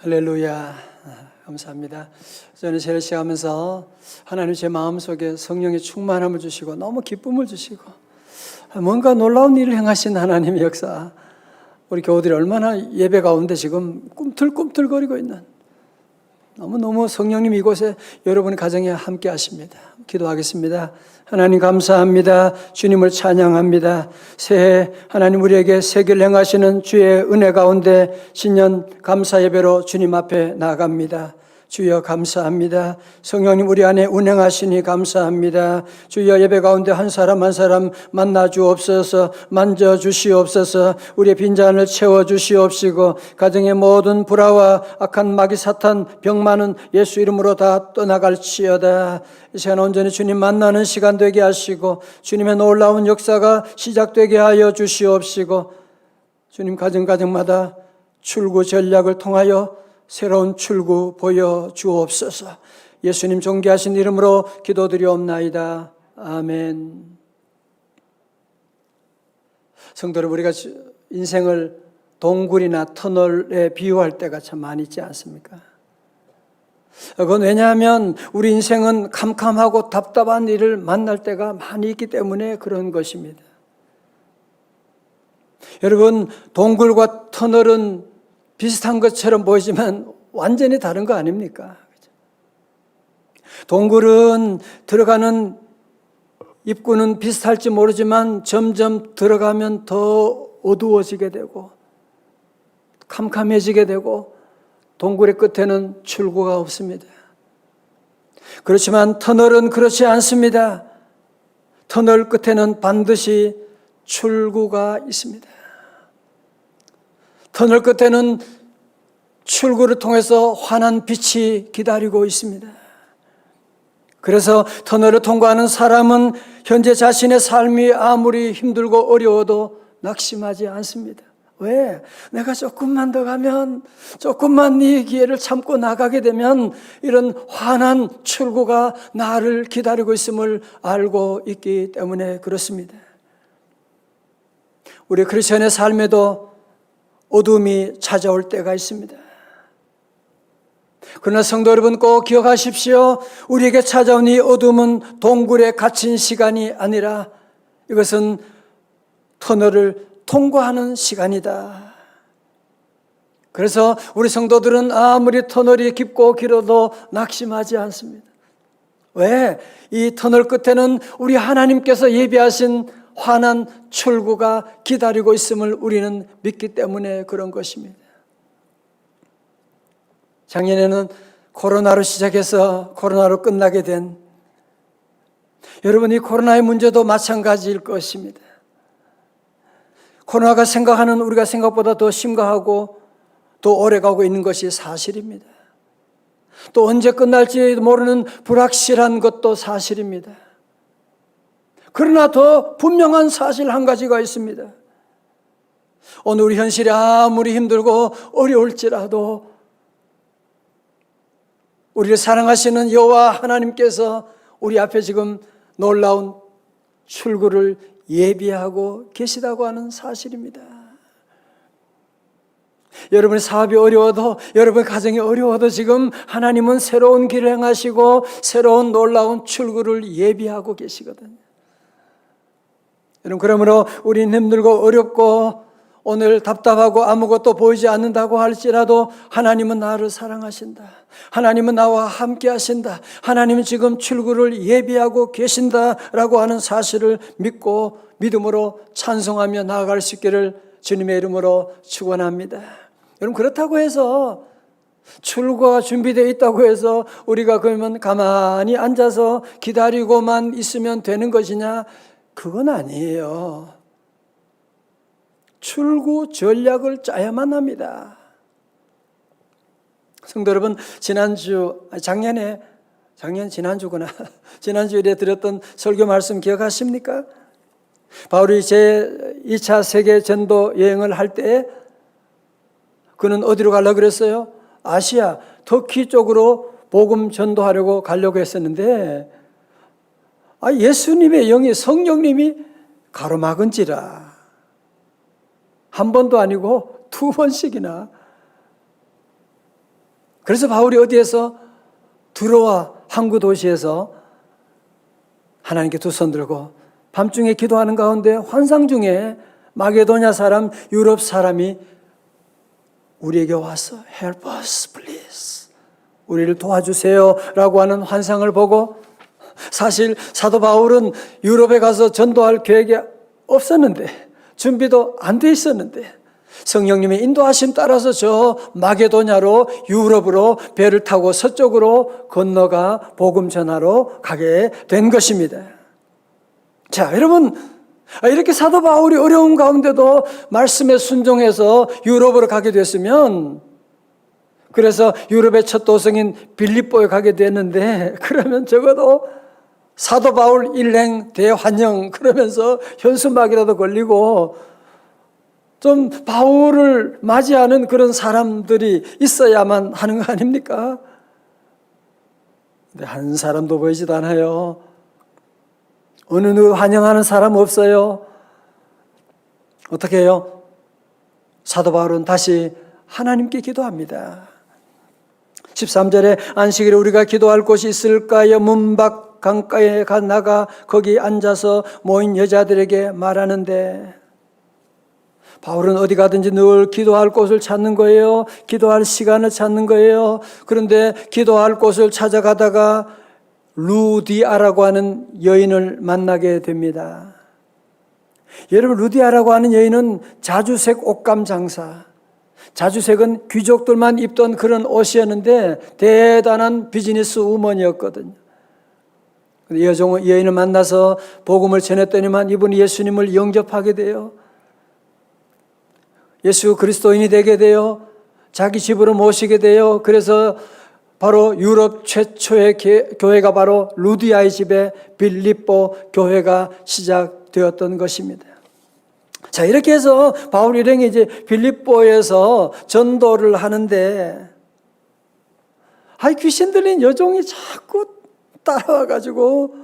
할렐루야. 감사합니다. 저는 셀시 하면서 하나님 제 마음속에 성령의 충만함을 주시고 너무 기쁨을 주시고 뭔가 놀라운 일을 행하신 하나님의 역사, 우리 교우들이 얼마나 예배 가운데 지금 꿈틀꿈틀거리고 있는, 너무너무 성령님 이곳에 여러분의 가정에 함께 하십니다. 기도하겠습니다. 하나님 감사합니다. 주님을 찬양합니다. 새해 하나님 우리에게 새길 행하시는 주의 은혜 가운데 신년 감사 예배로 주님 앞에 나아갑니다. 주여 감사합니다. 성령님 우리 안에 운행하시니 감사합니다. 주여 예배 가운데 한 사람 한 사람 만나 주옵소서, 만져 주시옵소서, 우리의 빈잔을 채워 주시옵시고 가정의 모든 불화와 악한 마귀 사탄 병만은 예수 이름으로 다 떠나갈지어다. 이 시간 온전히 주님 만나는 시간 되게 하시고 주님의 놀라운 역사가 시작되게 하여 주시옵시고 주님 가정마다 출구 전략을 통하여 새로운 출구 보여주옵소서. 예수님 존귀하신 이름으로 기도드리옵나이다. 아멘. 성도 여러분, 우리가 인생을 동굴이나 터널에 비유할 때가 참 많이 있지 않습니까? 그건 왜냐하면 우리 인생은 캄캄하고 답답한 일을 만날 때가 많이 있기 때문에 그런 것입니다. 여러분, 동굴과 터널은 비슷한 것처럼 보이지만 완전히 다른 거 아닙니까? 동굴은 들어가는 입구는 비슷할지 모르지만 점점 들어가면 더 어두워지게 되고 캄캄해지게 되고 동굴의 끝에는 출구가 없습니다. 그렇지만 터널은 그렇지 않습니다. 터널 끝에는 반드시 출구가 있습니다. 터널 끝에는 출구를 통해서 환한 빛이 기다리고 있습니다. 그래서 터널을 통과하는 사람은 현재 자신의 삶이 아무리 힘들고 어려워도 낙심하지 않습니다. 왜? 내가 조금만 더 가면, 조금만 이 기회를 참고 나가게 되면 이런 환한 출구가 나를 기다리고 있음을 알고 있기 때문에 그렇습니다. 우리 크리스천의 삶에도 어둠이 찾아올 때가 있습니다. 그러나 성도 여러분 꼭 기억하십시오. 우리에게 찾아온 이 어둠은 동굴에 갇힌 시간이 아니라 이것은 터널을 통과하는 시간이다. 그래서 우리 성도들은 아무리 터널이 깊고 길어도 낙심하지 않습니다. 왜? 이 터널 끝에는 우리 하나님께서 예비하신 환한 출구가 기다리고 있음을 우리는 믿기 때문에 그런 것입니다. 작년에는 코로나로 시작해서 코로나로 끝나게 된, 여러분 이 코로나의 문제도 마찬가지일 것입니다. 코로나가 우리가 생각보다 더 심각하고 더 오래가고 있는 것이 사실입니다. 또 언제 끝날지 모르는 불확실한 것도 사실입니다. 그러나 더 분명한 사실 한 가지가 있습니다. 오늘 우리 현실이 아무리 힘들고 어려울지라도 우리를 사랑하시는 여호와 하나님께서 우리 앞에 지금 놀라운 출구를 예비하고 계시다고 하는 사실입니다. 여러분의 사업이 어려워도, 여러분의 가정이 어려워도 지금 하나님은 새로운 길을 행하시고 새로운 놀라운 출구를 예비하고 계시거든요. 여러분, 그러므로 우리는 힘들고 어렵고 오늘 답답하고 아무것도 보이지 않는다고 할지라도 하나님은 나를 사랑하신다. 하나님은 나와 함께 하신다. 하나님은 지금 출구를 예비하고 계신다라고 하는 사실을 믿고 믿음으로 찬송하며 나아갈 수 있기를 주님의 이름으로 축원합니다. 여러분, 그렇다고 해서 출구가 준비되어 있다고 해서 우리가 그러면 가만히 앉아서 기다리고만 있으면 되는 것이냐? 그건 아니에요. 출구 전략을 짜야만 합니다. 성도 여러분, 지난주에 드렸던 설교 말씀 기억하십니까? 바울이 제2차 세계 전도 여행을 할 때 그는 어디로 가려고 그랬어요? 아시아, 터키 쪽으로 복음 전도하려고 가려고 했었는데 예수님의 영이, 성령님이 가로막은지라 한 번도 아니고 두 번씩이나 그래서 바울이 어디에서 두로와 항구 도시에서 하나님께 두 손 들고 밤중에 기도하는 가운데 환상 중에 마게도냐 사람, 유럽 사람이 우리에게 와서 Help us, please. 우리를 도와주세요 라고 하는 환상을 보고, 사실 사도 바울은 유럽에 가서 전도할 계획이 없었는데, 준비도 안 돼 있었는데, 성령님의 인도하심 따라서 저 마게도냐로, 유럽으로 배를 타고 서쪽으로 건너가 복음 전하러 가게 된 것입니다. 자, 여러분, 이렇게 사도 바울이 어려운 가운데도 말씀에 순종해서 유럽으로 가게 됐으면, 그래서 유럽의 첫 도성인 빌립보에 가게 됐는데, 그러면 적어도 사도 바울 일행 대환영 그러면서 현수막이라도 걸리고 좀 바울을 맞이하는 그런 사람들이 있어야만 하는 거 아닙니까? 근데 한 사람도 보이지도 않아요. 어느 누구 환영하는 사람 없어요. 어떻게 해요? 사도 바울은 다시 하나님께 기도합니다. 13절에 안식일에 우리가 기도할 곳이 있을까요? 문밖 강가에 나가 거기 앉아서 모인 여자들에게 말하는데, 바울은 어디 가든지 늘 기도할 곳을 찾는 거예요. 기도할 시간을 찾는 거예요. 그런데 기도할 곳을 찾아가다가 루디아라고 하는 여인을 만나게 됩니다. 여러분, 루디아라고 하는 여인은 자주색 옷감 장사, 자주색은 귀족들만 입던 그런 옷이었는데 대단한 비즈니스 우먼이었거든요. 이 여인을 만나서 복음을 전했더니만 이분이 예수님을 영접하게 돼요. 예수 그리스도인이 되게 돼요. 자기 집으로 모시게 돼요. 그래서 바로 유럽 최초의 교회가 바로 루디아의 집에 빌립보 교회가 시작되었던 것입니다. 자, 이렇게 해서 바울 일행이 이제 빌립보에서 전도를 하는데, 귀신 들린 여종이 자꾸 따라와가지고,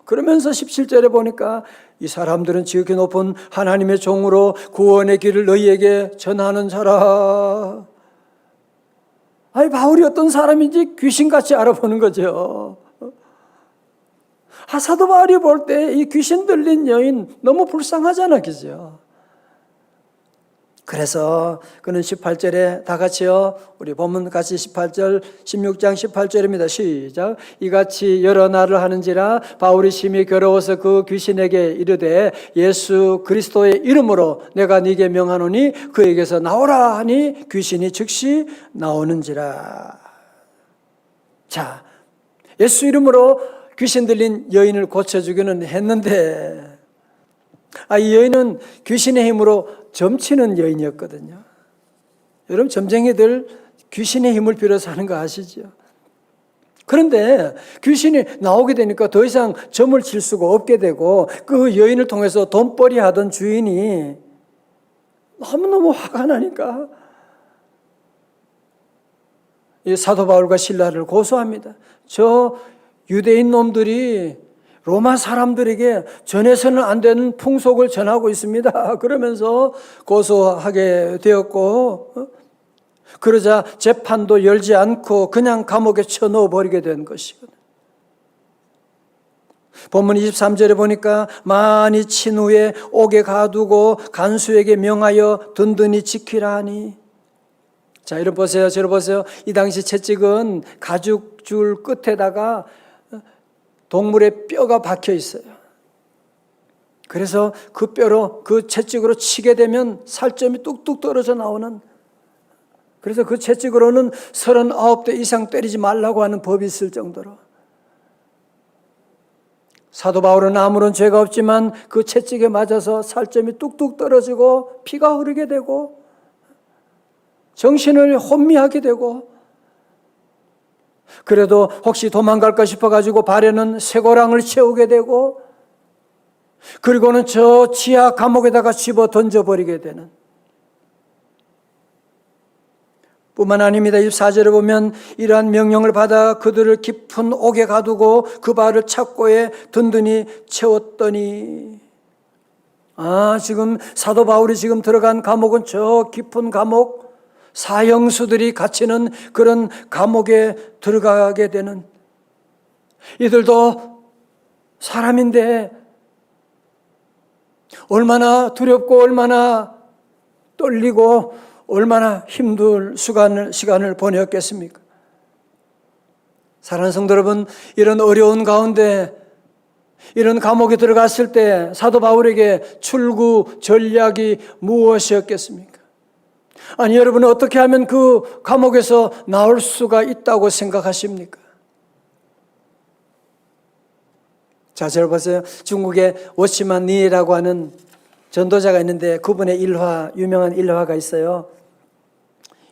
그러면서 17절에 보니까 이 사람들은 지극히 높은 하나님의 종으로 구원의 길을 너희에게 전하는 자라. 바울이 어떤 사람인지 귀신같이 알아보는 거죠. 사도 바울이 볼 때 이 귀신 들린 여인 너무 불쌍하잖아, 그죠? 그래서 그는 18절에 다 같이요, 우리 본문 같이 18절, 16장 18절입니다. 시작. 이같이 여러 날을 하는지라 바울이 심히 괴로워서 그 귀신에게 이르되 예수 그리스도의 이름으로 내가 네게 명하노니 그에게서 나오라 하니 귀신이 즉시 나오는지라. 자, 예수 이름으로 귀신 들린 여인을 고쳐주기는 했는데, 이 여인은 귀신의 힘으로 점치는 여인이었거든요. 여러분, 점쟁이들 귀신의 힘을 빌어서 하는 거 아시죠? 그런데 귀신이 나오게 되니까 더 이상 점을 칠 수가 없게 되고, 그 여인을 통해서 돈벌이 하던 주인이 너무너무 화가 나니까 이 사도 바울과 실라를 고소합니다. 저 유대인 놈들이 로마 사람들에게 전해서는 안 되는 풍속을 전하고 있습니다. 그러면서 고소하게 되었고, 그러자 재판도 열지 않고 그냥 감옥에 쳐넣어버리게 된 것이거든요. 본문 23절에 보니까 많이 친 후에 옥에 가두고 간수에게 명하여 든든히 지키라 하니. 자, 이런 보세요. 저를 보세요. 이 당시 채찍은 가죽줄 끝에다가 동물의 뼈가 박혀 있어요. 그래서 그 뼈로, 그 채찍으로 치게 되면 살점이 뚝뚝 떨어져 나오는, 그래서 그 채찍으로는 39대 이상 때리지 말라고 하는 법이 있을 정도로. 사도 바울은 아무런 죄가 없지만 그 채찍에 맞아서 살점이 뚝뚝 떨어지고 피가 흐르게 되고 정신을 혼미하게 되고, 그래도 혹시 도망갈까 싶어가지고 발에는 쇠고랑을 채우게 되고, 그리고는 저 지하 감옥에다가 집어 던져버리게 되는, 뿐만 아닙니다. 24절에 보면 이러한 명령을 받아 그들을 깊은 옥에 가두고 그 발을 착고에 든든히 채웠더니, 지금 사도 바울이 지금 들어간 감옥은 저 깊은 감옥, 사형수들이 갇히는 그런 감옥에 들어가게 되는, 이들도 사람인데 얼마나 두렵고 얼마나 떨리고 얼마나 힘들 시간을 보냈겠습니까? 사랑하는 성도 여러분, 이런 어려운 가운데, 이런 감옥에 들어갔을 때 사도 바울에게 출구 전략이 무엇이었겠습니까? 아니, 여러분은 어떻게 하면 그 감옥에서 나올 수가 있다고 생각하십니까? 자, 잘 보세요. 중국에 워시만 니라고 하는 전도자가 있는데 그분의 유명한 일화가 있어요.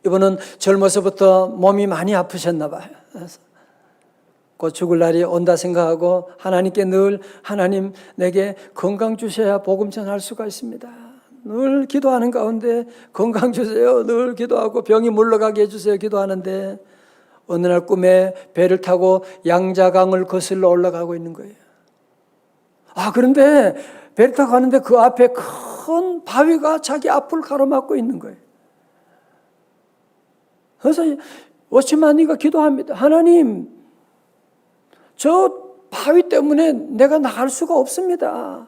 이분은 젊어서부터 몸이 많이 아프셨나 봐요. 곧 죽을 날이 온다 생각하고 하나님께 늘, 하나님 내게 건강 주셔야 복음 전할 수가 있습니다. 늘 기도하는 가운데 건강 주세요. 늘 기도하고 병이 물러가게 해주세요. 기도하는데 어느 날 꿈에 배를 타고 양자강을 거슬러 올라가고 있는 거예요. 그런데 배를 타고 가는데 그 앞에 큰 바위가 자기 앞을 가로막고 있는 거예요. 그래서 워치만이가 기도합니다. 하나님, 저 바위 때문에 내가 나갈 수가 없습니다.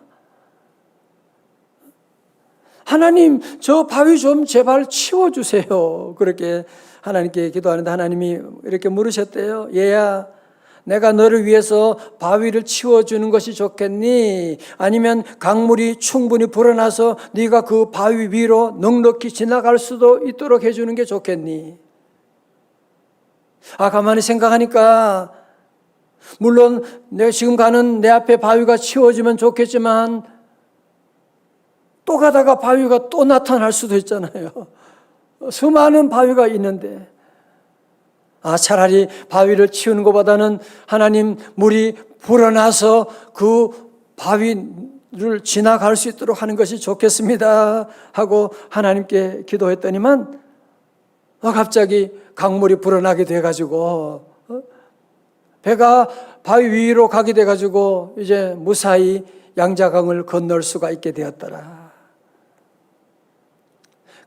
하나님, 저 바위 좀 제발 치워주세요. 그렇게 하나님께 기도하는데 하나님이 이렇게 물으셨대요. 얘야, 내가 너를 위해서 바위를 치워주는 것이 좋겠니? 아니면 강물이 충분히 불어나서 네가 그 바위 위로 넉넉히 지나갈 수도 있도록 해주는 게 좋겠니? 가만히 생각하니까 물론 내가 지금 가는 내 앞에 바위가 치워지면 좋겠지만 또 가다가 바위가 또 나타날 수도 있잖아요. 수많은 바위가 있는데 차라리 바위를 치우는 것보다는 하나님 물이 불어나서 그 바위를 지나갈 수 있도록 하는 것이 좋겠습니다 하고 하나님께 기도했더니만 갑자기 강물이 불어나게 돼가지고 배가 바위 위로 가게 돼가지고 이제 무사히 양자강을 건널 수가 있게 되었더라.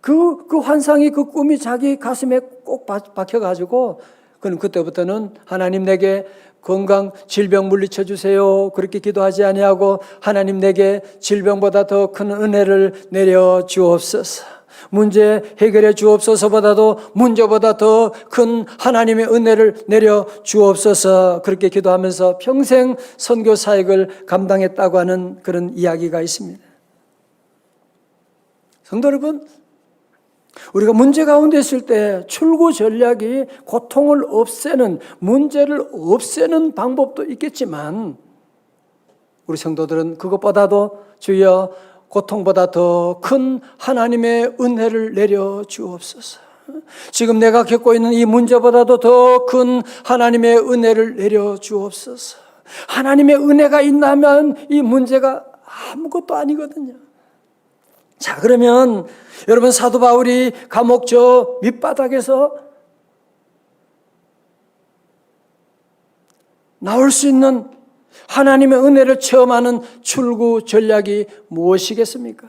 그 환상이, 그 꿈이 자기 가슴에 꼭 박혀가지고 그때부터는 하나님 내게 건강, 질병 물리쳐 주세요. 그렇게 기도하지 아니하고 하나님 내게 질병보다 더 큰 은혜를 내려 주옵소서. 문제 해결해 주옵소서보다도 문제보다 더 큰 하나님의 은혜를 내려 주옵소서. 그렇게 기도하면서 평생 선교 사역을 감당했다고 하는 그런 이야기가 있습니다. 성도 여러분, 우리가 문제 가운데 있을 때 출구 전략이 고통을 없애는, 문제를 없애는 방법도 있겠지만 우리 성도들은 그것보다도 주여 고통보다 더 큰 하나님의 은혜를 내려 주옵소서. 지금 내가 겪고 있는 이 문제보다도 더 큰 하나님의 은혜를 내려 주옵소서. 하나님의 은혜가 있다면 이 문제가 아무것도 아니거든요. 자, 그러면 여러분, 사도 바울이 감옥 저 밑바닥에서 나올 수 있는 하나님의 은혜를 체험하는 출구 전략이 무엇이겠습니까?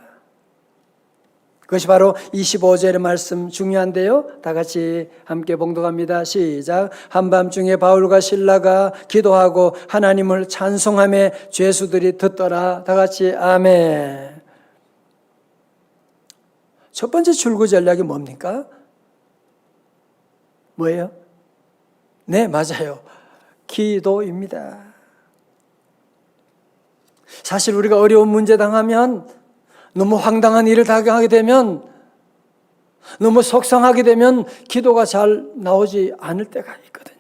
그것이 바로 25절의 말씀 중요한데요. 다 같이 함께 봉독합니다. 시작. 한밤중에 바울과 실라가 기도하고 하나님을 찬송하며 죄수들이 듣더라. 다 같이 아멘. 첫 번째 출구 전략이 뭡니까? 뭐예요? 네, 맞아요. 기도입니다. 사실 우리가 어려운 문제 당하면, 너무 황당한 일을 당하게 되면, 너무 속상하게 되면 기도가 잘 나오지 않을 때가 있거든요.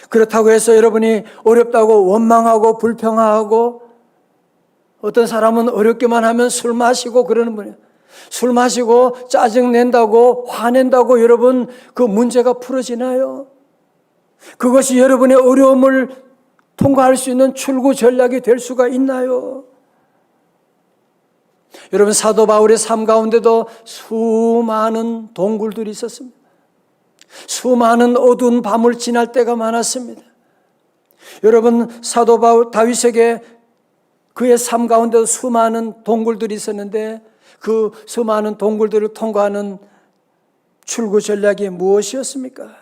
그렇다고 해서 여러분이 어렵다고 원망하고 불평하고, 어떤 사람은 어렵기만 하면 술 마시고 그러는 분이에요. 술 마시고 짜증낸다고 화낸다고 여러분 그 문제가 풀어지나요? 그것이 여러분의 어려움을 통과할 수 있는 출구 전략이 될 수가 있나요? 여러분, 사도 바울의 삶 가운데도 수많은 동굴들이 있었습니다. 수많은 어두운 밤을 지날 때가 많았습니다. 여러분, 사도 바울 다윗에게 그의 삶 가운데도 수많은 동굴들이 있었는데 그 수많은 동굴들을 통과하는 출구 전략이 무엇이었습니까?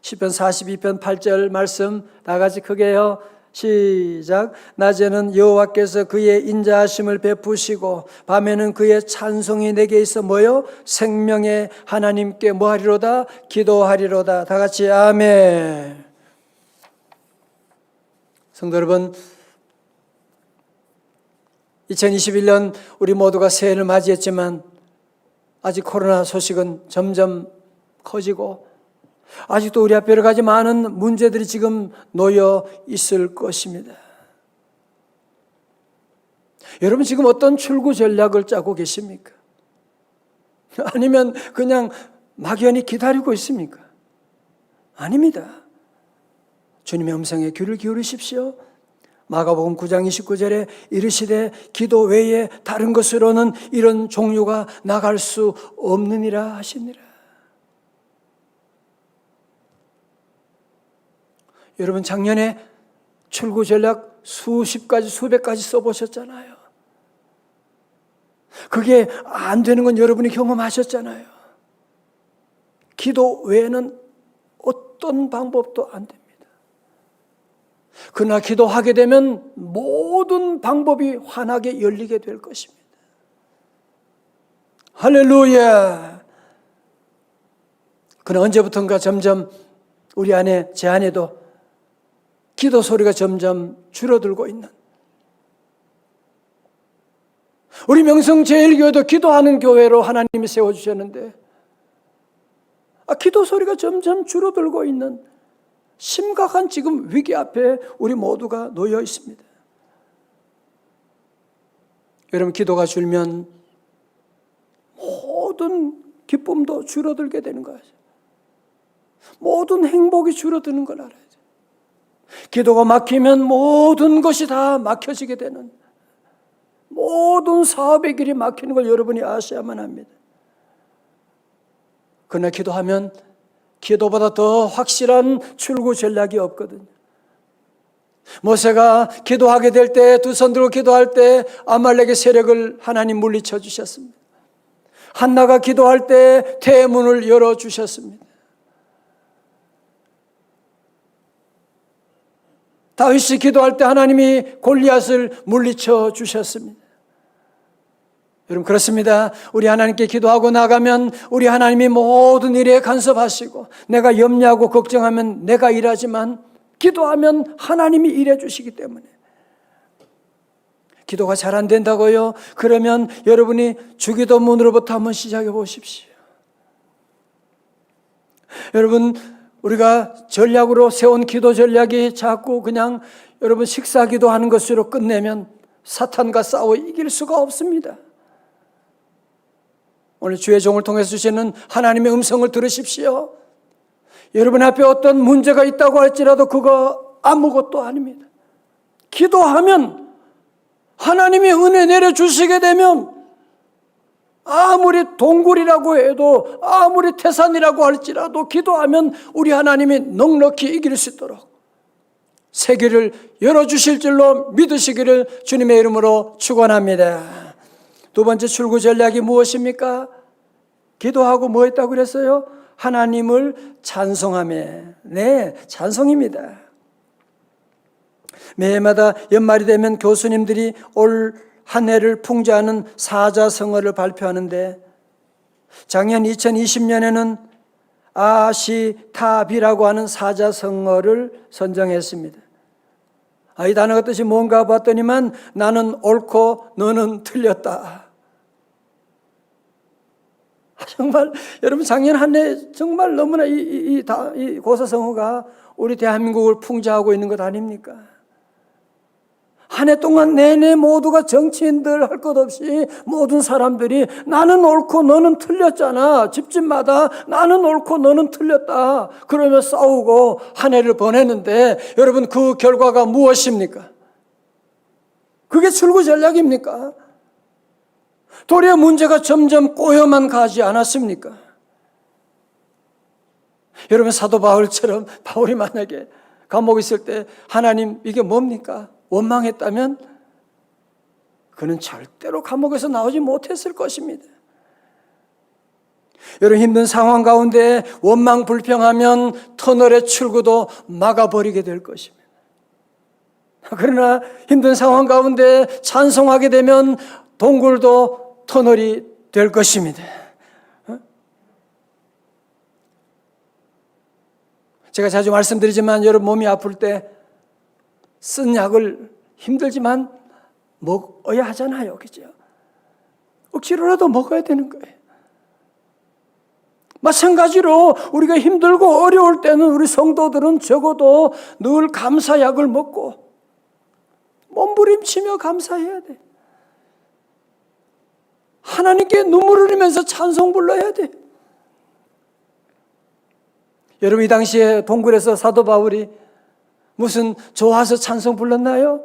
시편 42편 8절 말씀 다 같이 크게요. 시작. 낮에는 여호와께서 그의 인자하심을 베푸시고 밤에는 그의 찬송이 내게 있어 뭐요? 생명의 하나님께 뭐하리로다? 기도하리로다. 다 같이 아멘. 성도 여러분, 2021년 우리 모두가 새해를 맞이했지만 아직 코로나 소식은 점점 커지고 아직도 우리 앞에 여러 가지 많은 문제들이 지금 놓여 있을 것입니다. 여러분 지금 어떤 출구 전략을 짜고 계십니까? 아니면 그냥 막연히 기다리고 있습니까? 아닙니다. 주님의 음성에 귀를 기울이십시오. 마가복음 9장 29절에 이르시되 기도 외에 다른 것으로는 이런 종류가 나갈 수 없느니라 하시니라. 여러분 작년에 출구 전략 수십 가지 수백 가지 써보셨잖아요. 그게 안 되는 건 여러분이 경험하셨잖아요. 기도 외에는 어떤 방법도 안 됩니다. 그러나 기도하게 되면 모든 방법이 환하게 열리게 될 것입니다. 할렐루야. 그러나 언제부턴가 점점 우리 안에 제 안에도 기도 소리가 점점 줄어들고 있는, 우리 명성제일교회도 기도하는 교회로 하나님이 세워주셨는데 기도 소리가 점점 줄어들고 있는 심각한 지금 위기 앞에 우리 모두가 놓여 있습니다. 여러분 기도가 줄면 모든 기쁨도 줄어들게 되는 거예요. 모든 행복이 줄어드는 걸 알아야죠. 기도가 막히면 모든 것이 다 막혀지게 되는, 모든 사업의 길이 막히는 걸 여러분이 아셔야만 합니다. 그러나 기도하면 기도보다 더 확실한 출구 전략이 없거든요. 모세가 기도하게 될 때, 두 손 들고 기도할 때 아말렉의 세력을 하나님 물리쳐 주셨습니다. 한나가 기도할 때 태문을 열어 주셨습니다. 다윗이 기도할 때 하나님이 골리앗을 물리쳐 주셨습니다. 여러분 그렇습니다. 우리 하나님께 기도하고 나가면 우리 하나님이 모든 일에 간섭하시고, 내가 염려하고 걱정하면 내가 일하지만 기도하면 하나님이 일해 주시기 때문에. 기도가 잘 안 된다고요? 그러면 여러분이 주기도문으로부터 한번 시작해 보십시오. 여러분 우리가 전략으로 세운 기도 전략이 자꾸 그냥 여러분 식사 기도하는 것으로 끝내면 사탄과 싸워 이길 수가 없습니다. 오늘 주의 종을 통해서 주시는 하나님의 음성을 들으십시오. 여러분 앞에 어떤 문제가 있다고 할지라도 그거 아무것도 아닙니다. 기도하면 하나님이 은혜 내려주시게 되면 아무리 동굴이라고 해도, 아무리 태산이라고 할지라도 기도하면 우리 하나님이 넉넉히 이길 수 있도록 세계를 열어주실 줄로 믿으시기를 주님의 이름으로 축원합니다. 두 번째 출구 전략이 무엇입니까? 기도하고 뭐 했다고 그랬어요? 하나님을 찬송하며. 네, 찬송입니다. 매해마다 연말이 되면 교수님들이 올 한 해를 풍자하는 사자성어를 발표하는데, 작년 2020년에는 아시타비라고 하는 사자성어를 선정했습니다. 이 단어가 뜻이 뭔가 봤더니만 나는 옳고 너는 틀렸다. 정말 여러분 작년 한 해 정말 너무나 이 고사성어가 우리 대한민국을 풍자하고 있는 것 아닙니까? 한 해 동안 내내 모두가 정치인들 할 것 없이 모든 사람들이 나는 옳고 너는 틀렸잖아. 집집마다 나는 옳고 너는 틀렸다. 그러며 싸우고 한 해를 보냈는데 여러분 그 결과가 무엇입니까? 그게 출구 전략입니까? 도리어 문제가 점점 꼬여만 가지 않았습니까? 여러분 사도 바울처럼 바울이 만약에 감옥에 있을 때 하나님 이게 뭡니까? 원망했다면 그는 절대로 감옥에서 나오지 못했을 것입니다. 여러분, 힘든 상황 가운데 원망 불평하면 터널의 출구도 막아버리게 될 것입니다. 그러나 힘든 상황 가운데 찬송하게 되면 동굴도 터널이 될 것입니다. 제가 자주 말씀드리지만 여러분 몸이 아플 때 쓴 약을 힘들지만 먹어야 하잖아요. 그죠? 억지로라도 먹어야 되는 거예요. 마찬가지로 우리가 힘들고 어려울 때는 우리 성도들은 적어도 늘 감사약을 먹고 몸부림치며 감사해야 돼. 하나님께 눈물을 흘리면서 찬송 불러야 돼. 여러분, 이 당시에 동굴에서 사도 바울이 무슨 좋아서 찬송 불렀나요?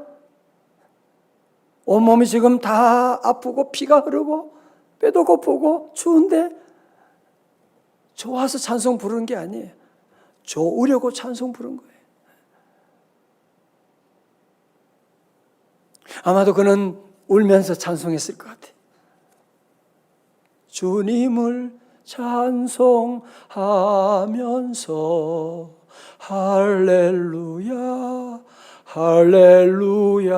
온몸이 지금 다 아프고 피가 흐르고 뼈도 고프고 추운데 좋아서 찬송 부르는 게 아니에요. 좋으려고 찬송 부른 거예요. 아마도 그는 울면서 찬송했을 것 같아요. 주님을 찬송하면서 할렐루야 할렐루야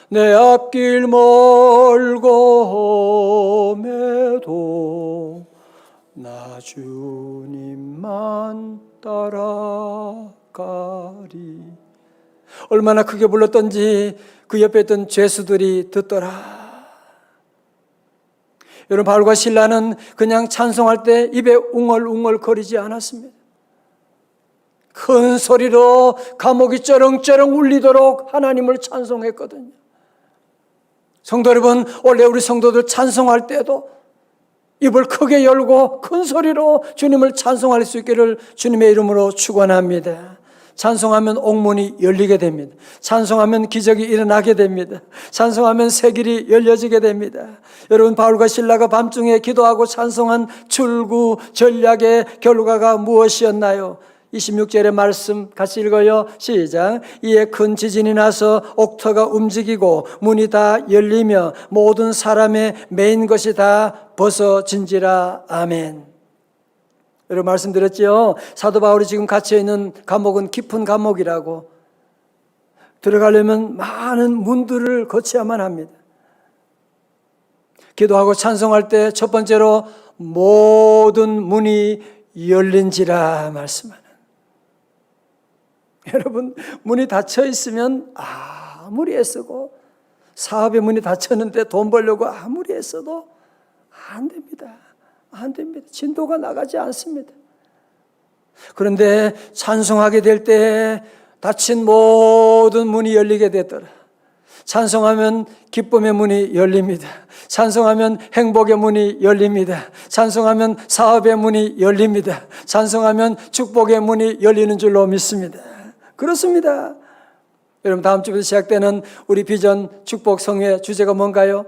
내 앞길 멀고 험해도 나 주님만 따라가리. 얼마나 크게 불렀던지 그 옆에 있던 죄수들이 듣더라. 여러분, 바울과 실라는 그냥 찬송할 때 입에 웅얼웅얼 거리지 않았습니다. 큰 소리로 감옥이 쩌렁쩌렁 울리도록 하나님을 찬송했거든요. 성도 여러분, 원래 우리 성도들 찬송할 때도 입을 크게 열고 큰 소리로 주님을 찬송할 수 있기를 주님의 이름으로 축원합니다. 찬송하면 옥문이 열리게 됩니다. 찬송하면 기적이 일어나게 됩니다. 찬송하면 새 길이 열려지게 됩니다. 여러분, 바울과 실라가 밤중에 기도하고 찬송한 출구 전략의 결과가 무엇이었나요? 26절의 말씀 같이 읽어요. 시작. 이에 큰 지진이 나서 옥터가 움직이고 문이 다 열리며 모든 사람의 매인 것이 다 벗어진지라. 아멘. 여러분, 말씀드렸죠. 사도 바울이 지금 갇혀있는 감옥은 깊은 감옥이라고. 들어가려면 많은 문들을 거쳐야만 합니다. 기도하고 찬송할 때 첫 번째로 모든 문이 열린지라 말씀하는. 여러분, 문이 닫혀 있으면 아무리 애쓰고 사업의 문이 닫혔는데 돈 벌려고 아무리 애써도 안 됩니다. 안 됩니다. 진도가 나가지 않습니다. 그런데 찬송하게 될 때 닫힌 모든 문이 열리게 되더라. 찬송하면 기쁨의 문이 열립니다. 찬송하면 행복의 문이 열립니다. 찬송하면 사업의 문이 열립니다. 찬송하면 축복의 문이 열리는 줄로 믿습니다. 그렇습니다. 여러분, 다음 주부터 시작되는 우리 비전 축복 성회 주제가 뭔가요?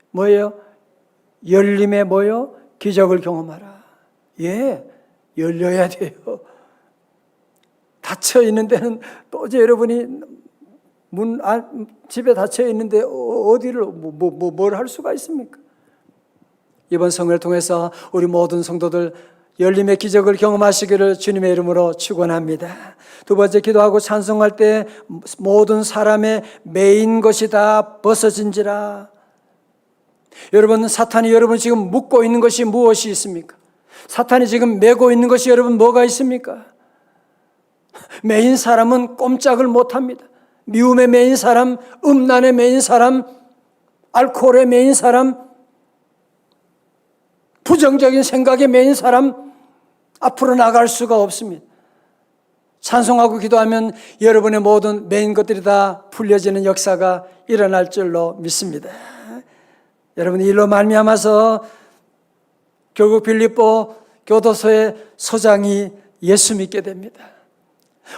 뭐예요? 열림의 뭐요? 기적을 경험하라. 예, 열려야 돼요. 닫혀 있는 데는 도저히 여러분이 집에 닫혀 있는데 어디를 뭘 할 수가 있습니까? 이번 성회를 통해서 우리 모든 성도들 열림의 기적을 경험하시기를 주님의 이름으로 축원합니다. 두 번째, 기도하고 찬송할 때 모든 사람의 매인 것이 다 벗어진지라. 여러분, 사탄이 여러분 지금 묶고 있는 것이 무엇이 있습니까? 사탄이 지금 메고 있는 것이 여러분 뭐가 있습니까? 매인 사람은 꼼짝을 못합니다. 미움에 매인 사람, 음란에 매인 사람, 알코올에 매인 사람, 부정적인 생각에 매인 사람, 앞으로 나갈 수가 없습니다. 찬송하고 기도하면 여러분의 모든 매인 것들이 다 풀려지는 역사가 일어날 줄로 믿습니다. 여러분, 이 일로 말미암아서 결국 빌립보 교도소의 소장이 예수 믿게 됩니다.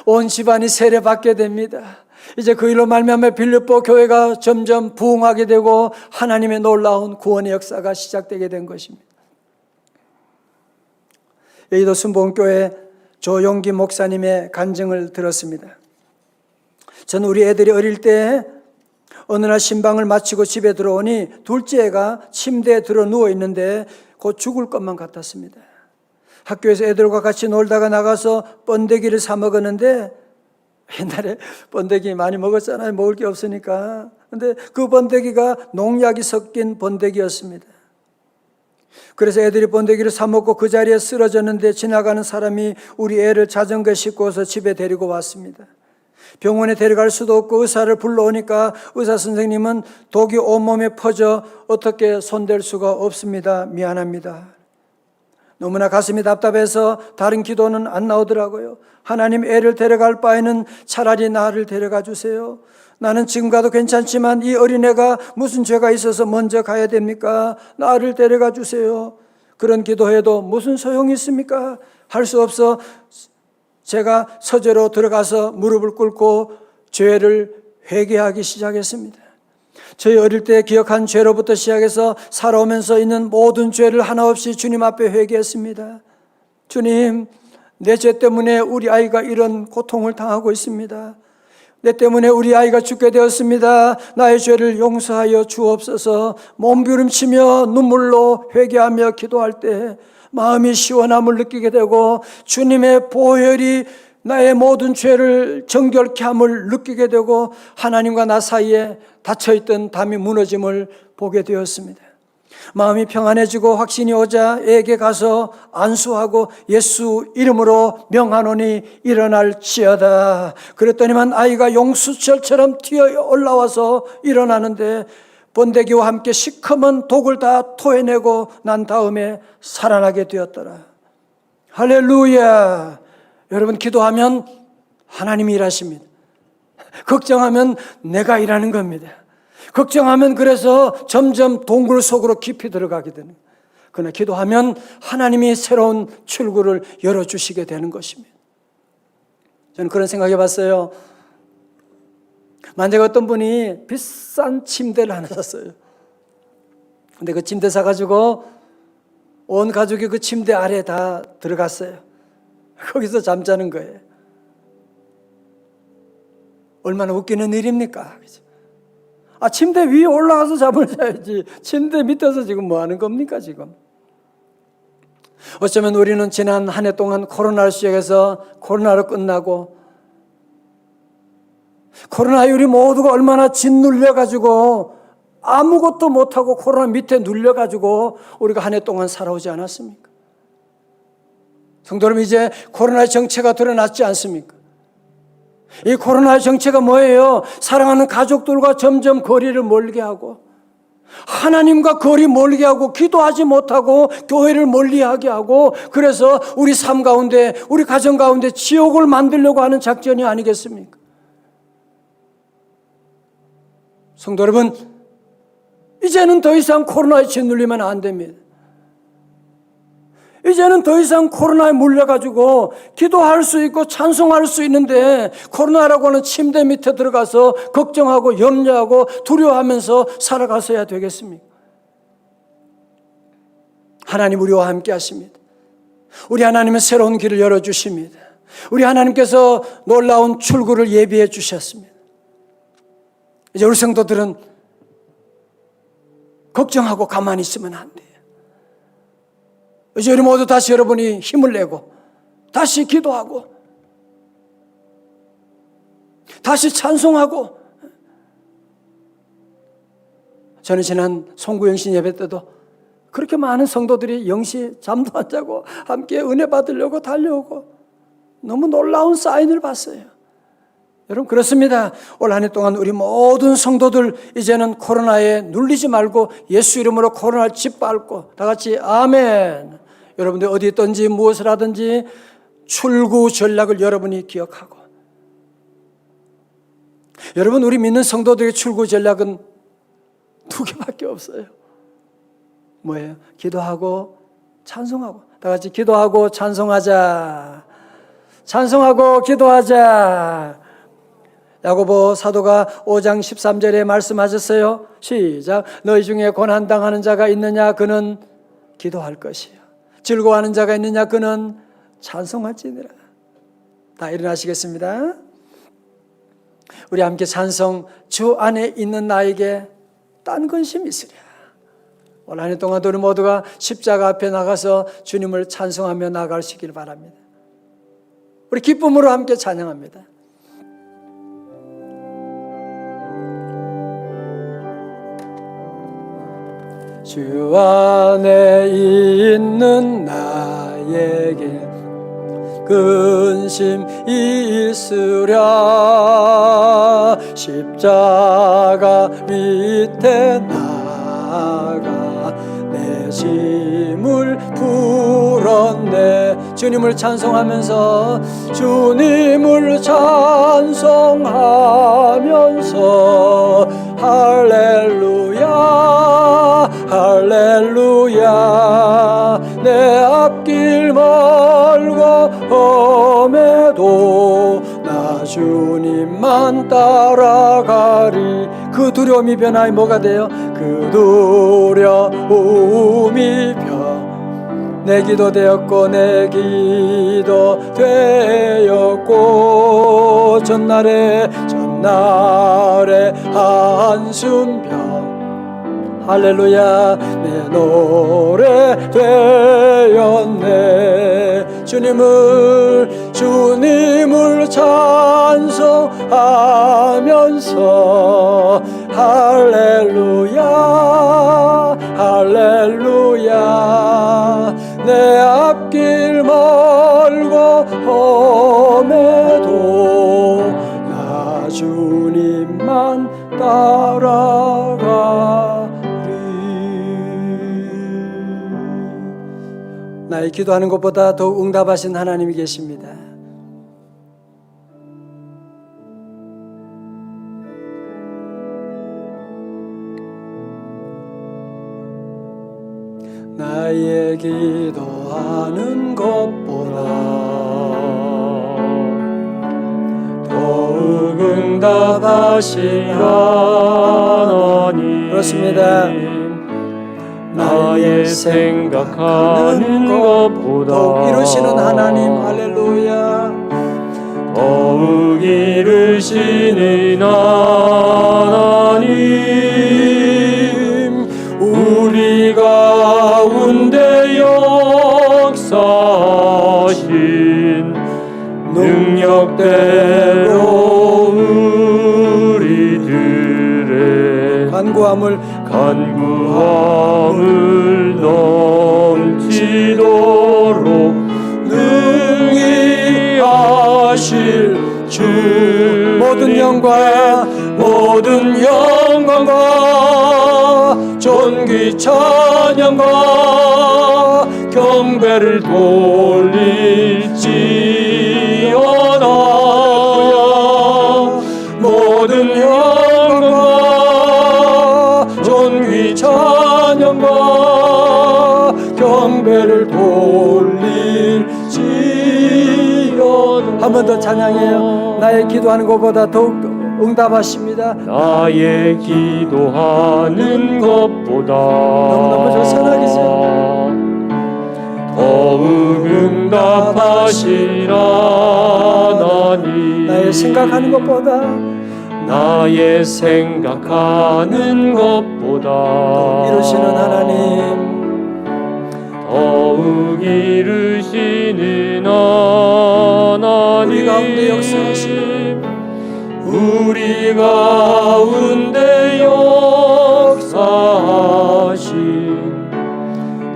온 집안이 세례받게 됩니다. 이제 그 일로 말미암아 빌립보 교회가 점점 부흥하게 되고 하나님의 놀라운 구원의 역사가 시작되게 된 것입니다. 여의도 순복음교회 조용기 목사님의 간증을 들었습니다. 저는 우리 애들이 어릴 때 어느 날 신방을 마치고 집에 들어오니 둘째 애가 침대에 들어 누워 있는데 곧 죽을 것만 같았습니다. 학교에서 애들과 같이 놀다가 나가서 번데기를 사 먹었는데, 옛날에 번데기 많이 먹었잖아요. 먹을 게 없으니까. 근데 그 번데기가 농약이 섞인 번데기였습니다. 그래서 애들이 번데기를 사 먹고 그 자리에 쓰러졌는데 지나가는 사람이 우리 애를 자전거에 싣고서 집에 데리고 왔습니다. 병원에 데려갈 수도 없고 의사를 불러오니까 의사 선생님은 독이 온몸에 퍼져 어떻게 손댈 수가 없습니다. 미안합니다. 너무나 가슴이 답답해서 다른 기도는 안 나오더라고요. 하나님, 애를 데려갈 바에는 차라리 나를 데려가 주세요. 나는 지금 가도 괜찮지만 이 어린애가 무슨 죄가 있어서 먼저 가야 됩니까? 나를 데려가 주세요. 그런 기도해도 무슨 소용이 있습니까? 할 수 없어 제가 서재로 들어가서 무릎을 꿇고 죄를 회개하기 시작했습니다. 저희 어릴 때 기억한 죄로부터 시작해서 살아오면서 있는 모든 죄를 하나 없이 주님 앞에 회개했습니다. 주님, 내 죄 때문에 우리 아이가 이런 고통을 당하고 있습니다. 내 때문에 우리 아이가 죽게 되었습니다. 나의 죄를 용서하여 주옵소서. 몸부림치며 눈물로 회개하며 기도할 때 마음이 시원함을 느끼게 되고 주님의 보혈이 나의 모든 죄를 정결케 함을 느끼게 되고 하나님과 나 사이에 닫혀있던 담이 무너짐을 보게 되었습니다. 마음이 평안해지고 확신이 오자 애에게 가서 안수하고 예수 이름으로 명하노니 일어날지어다. 그랬더니만 아이가 용수철처럼 튀어 올라와서 일어나는데 번데기와 함께 시커먼 독을 다 토해내고 난 다음에 살아나게 되었더라. 할렐루야. 여러분, 기도하면 하나님이 일하십니다. 걱정하면 내가 일하는 겁니다. 걱정하면 그래서 점점 동굴 속으로 깊이 들어가게 되는 거예요. 그러나 기도하면 하나님이 새로운 출구를 열어주시게 되는 것입니다. 저는 그런 생각해 봤어요. 만약에 어떤 분이 비싼 침대를 하나 샀어요. 근데 그 침대 사가지고 온 가족이 그 침대 아래에 다 들어갔어요. 거기서 잠자는 거예요. 얼마나 웃기는 일입니까? 침대 위에 올라가서 잠을 자야지. 침대 밑에서 지금 뭐 하는 겁니까, 지금? 어쩌면 우리는 지난 한 해 동안 코로나를 시작해서 코로나로 끝나고 코로나에 우리 모두가 얼마나 짓눌려가지고 아무것도 못하고 코로나 밑에 눌려가지고 우리가 한 해 동안 살아오지 않았습니까? 성도 여러분, 이제 코로나의 정체가 드러났지 않습니까? 이 코로나의 정체가 뭐예요? 사랑하는 가족들과 점점 거리를 멀게 하고 하나님과 거리 멀게 하고 기도하지 못하고 교회를 멀리하게 하고 그래서 우리 삶 가운데 우리 가정 가운데 지옥을 만들려고 하는 작전이 아니겠습니까? 성도 여러분, 이제는 더 이상 코로나에 짓눌리면 안 됩니다. 이제는 더 이상 코로나에 물려가지고 기도할 수 있고 찬송할 수 있는데 코로나라고 하는 침대 밑에 들어가서 걱정하고 염려하고 두려워하면서 살아가서야 되겠습니까? 하나님 우리와 함께 하십니다. 우리 하나님은 새로운 길을 열어주십니다. 우리 하나님께서 놀라운 출구를 예비해 주셨습니다. 이제 우리 성도들은 걱정하고 가만히 있으면 안 돼요. 이제 우리 모두 다시 여러분이 힘을 내고 다시 기도하고 다시 찬송하고. 저는 지난 송구영신 예배 때도 그렇게 많은 성도들이 0시 잠도 안 자고 함께 은혜 받으려고 달려오고 너무 놀라운 사인을 봤어요. 여러분, 그렇습니다. 올 한 해 동안 우리 모든 성도들 이제는 코로나에 눌리지 말고 예수 이름으로 코로나를 짓밟고 다 같이 아멘. 여러분들 어디 있든지 무엇을 하든지 출구 전략을 여러분이 기억하고, 여러분, 우리 믿는 성도들의 출구 전략은 두 개밖에 없어요. 뭐예요? 기도하고 찬송하고. 다 같이 기도하고 찬송하자. 찬송하고 기도하자. 야고보 사도가 5장 13절에 말씀하셨어요. 시작. 너희 중에 고난당하는 자가 있느냐? 그는 기도할 것이요. 즐거워하는 자가 있느냐? 그는 찬송할지니라. 다 일어나시겠습니다. 우리 함께 찬송, 주 안에 있는 나에게 딴 근심이 있으랴. 올 한 해 동안 우리 모두가 십자가 앞에 나가서 주님을 찬송하며 나가시길 바랍니다. 우리 기쁨으로 함께 찬양합니다. 주 안에 있는 나에게 근심 있으랴. 십자가 밑에 나가 내 짐을 풀었네. 주님을 찬송하면서 주님을 찬송하면서 할렐루야 할렐루야. 내 앞길 멀고 험해도 나 주님만 따라가리. 그 두려움이 변하여 뭐가 돼요? 그 두려움이 내 기도 되었고 내 기도 되었고 전날에 한숨병 할렐루야 내 노래 되었네. 주님을 찬송하면서 할렐루야 할렐루야. 내 앞길 멀고 험해도 나 주님만 따라가리. 나의 기도하는 것보다 더욱 응답하신 하나님이 계십니다. 나의 기도하는 것보다 더욱 응답하신 하나님. 그렇습니다. 나의 생각하는 것보다 더욱 이루시는 하나님. 할렐루야. 더욱 이루시는 하나님. 우리 가운데 역사하신 능력대로 우리들의 간구함을 넘치도록 능히 하실 주. 모든 영광과 존귀 찬양과 경배를 돌릴지어다. 모든 영광과 존귀 찬양과 경배를 돌릴지어다. 한 번 더 찬양해요. 나의 기도하는 것보다 더욱 응답하십니다. 나의 기도하는 것보다 너무너무 좋잖아. 더욱 응답하신 하나님. 나의 생각하는 것보다 이루시는 하나님. 더욱 이루시는 하나님. 우리 가운데 역사하신 우리 가운데 역사하신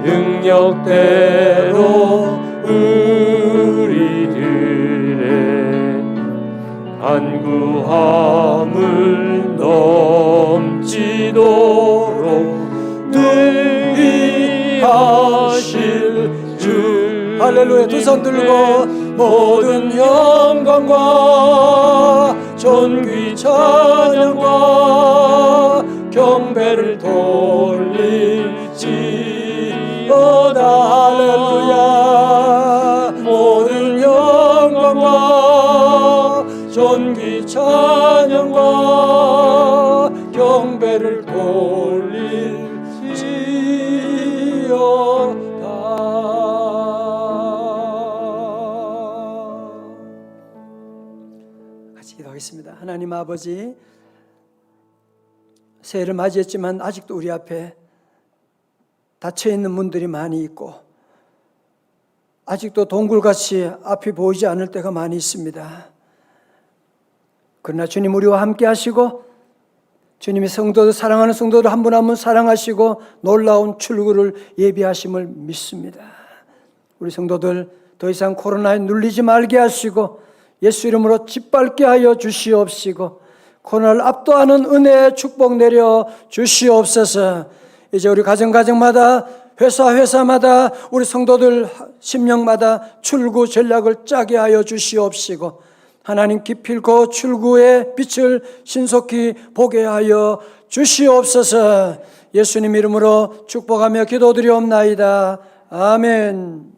능력대로 우리들의 간구함을 넘치도록 능히 하실 주. 할렐루야. 두 손 들고 모든 영광과 존귀 찬양과 경배를 돌릴지어다. 할렐루야. 모든 영광과 존귀 찬양과 경배를 돌릴지어다. 같이 기도하겠습니다. 기도하겠습니다. 하나님 아버지, 새해를 맞이했지만 아직도 우리 앞에 닫혀있는 문들이 많이 있고 아직도 동굴같이 앞이 보이지 않을 때가 많이 있습니다. 그러나 주님 우리와 함께 하시고 주님이 성도들, 사랑하는 성도들 한 분 한 분 사랑하시고 놀라운 출구를 예비하심을 믿습니다. 우리 성도들 더 이상 코로나에 눌리지 말게 하시고 예수 이름으로 짓밟게 하여 주시옵시고 코로나를 압도하는 은혜의 축복 내려 주시옵소서. 이제 우리 가정마다 회사마다 우리 성도들 심령마다 출구 전략을 짜게 하여 주시옵시고 하나님 기필코 출구의 빛을 신속히 보게 하여 주시옵소서. 예수님 이름으로 축복하며 기도드리옵나이다. 아멘.